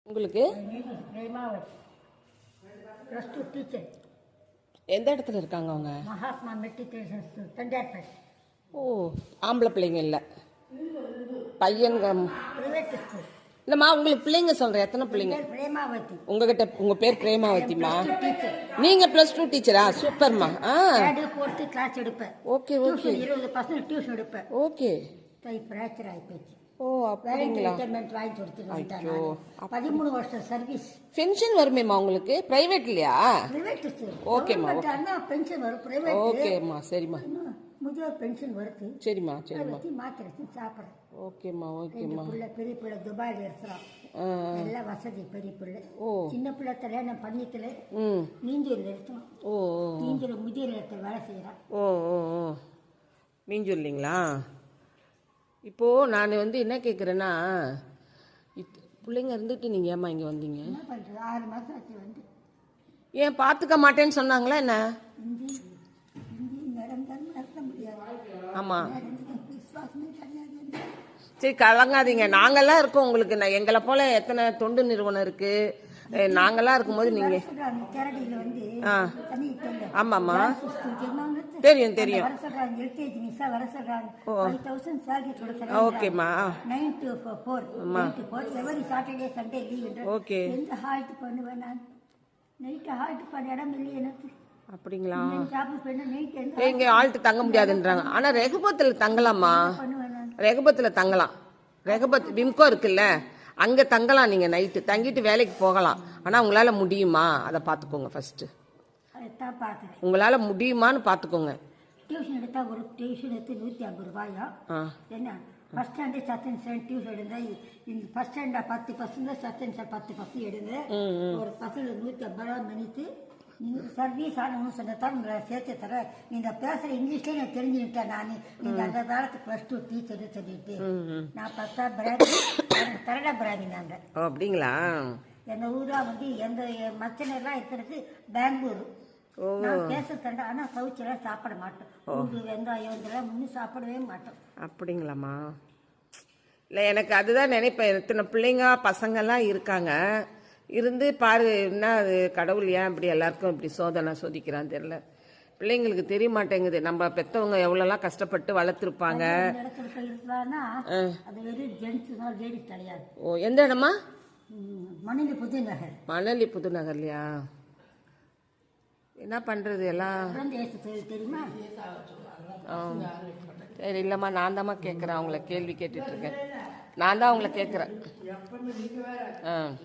உங்களுக்கு எந்த இடத்துல இருக்காங்க அவங்க? மகாத்மா மெட்ரிகுலேஷன் தஞ்சாவூர். ஓ, ஆம்பளை பிள்ளைங்க இல்லை, பையன்க இல்லைம்மா. உங்களுக்கு பிள்ளைங்க சொல்கிறேன், எத்தனை பிள்ளைங்க? பிரேமாவதி. உங்ககிட்ட உங்கள் பேர் பிரேமாவதிம்மா. நீங்கள் +2 டீச்சரா? சூப்பர்மா. போட்டு கிளாஸ் எடுப்பேன். Okay okay. 20% டியூஷன் எடுப்பேன். ஓகே. ஃப்ராக்சர் ஆகிப்போச்சு. ஓ, அப்படிங்களா? வாங்கி கொடுத்துருக்கேன். 13 வருஷம் சர்வீஸ். பென்ஷன் வருமேம்மா உங்களுக்கு? பிரைவேட் இல்லையா? பிரைவேட். ஓகேம்மா. பென்ஷன் வரும் பிரைவேட். ஓகேம்மா, சரிம்மா. முதியோர் பென்ஷன் வருது. சரிம்மா சரிம்மா. மாத்திரை சாப்பிட்றேன். ஓகேம்மா ஓகேம்மா. பெரிய பிள்ளை துபாயில் இருக்கிறோம். நல்ல வசதி. பெரிய பிள்ளை. ஓ, சின்ன பிள்ளை கல்யாணம் பண்ணிக்கல. நீஞ்சூரில் இருக்கோம். ஓ, நீஞ்சூர் முதியோர் இல்லத்தில் வேலை செய்யறான். ஓ ஓ ஓ, நீஞ்சூர் இல்லைங்களா? இப்போது நான் என்ன கேட்குறேன்னா, பிள்ளைங்க இருந்துட்டு நீங்கள் ஏம்மா இங்கே வந்தீங்க? என்ன பண்ணுறது, 6 மாதம் ஆச்சு வந்து. ஏன் பார்த்துக்க மாட்டேன்னு சொன்னாங்களா என்ன? ஆமாம், சரி கலங்காதீங்க. நாங்கள்லாம் இருக்கோம் உங்களுக்கு. நான் எங்களை போல் எத்தனை தொண்டு நிறுவனம் இருக்குது. நாங்கள்லாம் இருக்கும்போது நீங்கள் ஆமாம்மா, தெரியும் தெரியும். ஓகேம்மா. ஓகே. அப்படிங்களா? இங்கே ஆல்ட்டு தங்க முடியாதுன்றாங்க. ஆனால் ரெகுபத்தில் தங்கலாமா? ரெகுபத்தில் தங்கலாம். ரெகுபத் விம்கோ இருக்குல்ல, அங்கே தங்கலாம். நீங்கள் நைட்டு தங்கிட்டு வேலைக்கு போகலாம். ஆனால் உங்களால் முடியுமா? அதை பார்த்துக்கோங்க ஃபஸ்ட்டு. உங்களால் முடியுமான்னு பார்த்துக்கோங்க. டியூஷன் எடுத்தா ஒரு டியூஷன் எடுத்து 150 ரூபாயா? என்ன first standard second standard tuition எடுங்க. இந்த ஃபர்ஸ்ட் ஸ்டாண்டர்ட் 10% செகண்ட் ஸ்டாண்டர்ட் 10% எடுங்க. ஒரு பசங்க 150 ரூபா மணிக்கு நீங்கள் சர்வீஸ் ஆனவங்க சொன்னதான் உங்களை சேர்த்து தர. நீங்கள் பேசுகிற இங்கிலீஷ்லேயே நான் தெரிஞ்சுக்கிட்டேன். நான் நீங்கள் அந்த காலத்து +2 டீச்சர் சொல்லிட்டு நான் 10 தரடா பிராமி. நாங்கள் அப்படிங்களா? எங்கள் ஊரா வந்து எந்த மச்சனெல்லாம் இருக்கிறது பெங்களூர். நான் பேச தண்டா. ஆனால் கவுச்செல்லாம் சாப்பிட மாட்டோம். பூண்டு வெங்காயம் இதெல்லாம் முன்னும் சாப்பிடவே மாட்டோம். அப்படிங்களாம்மா? இல்லை, எனக்கு அதுதான் நினைப்பேன். இத்தனை பிள்ளைங்க பசங்கள்லாம் இருக்காங்க, இருந்து பாரு என்ன அது கடவுள் ஏன் இப்படி எல்லாருக்கும் இப்படி சோதனை சோதிக்கிறான்னு தெரியல. பிள்ளைங்களுக்கு தெரிய மாட்டேங்குது. நம்ம பெற்றவங்க எவ்வளோலாம் கஷ்டப்பட்டு வளர்த்துருப்பாங்க. அது வெறும் ஜென்ஸ் தான், லேடிஸ் கிடையாது. ஓ, எந்த இடமா? மணலி புதுநகர். மணலி புதுநகர்லையா? என்ன பண்ணுறது எல்லாம் தெரியுமா? சரி, இல்லைம்மா, நான் தாம்மா கேட்குறேன். அவங்கள கேள்வி கேட்டுட்ருக்கேன். நான் தான் அவங்கள கேட்குறேன்.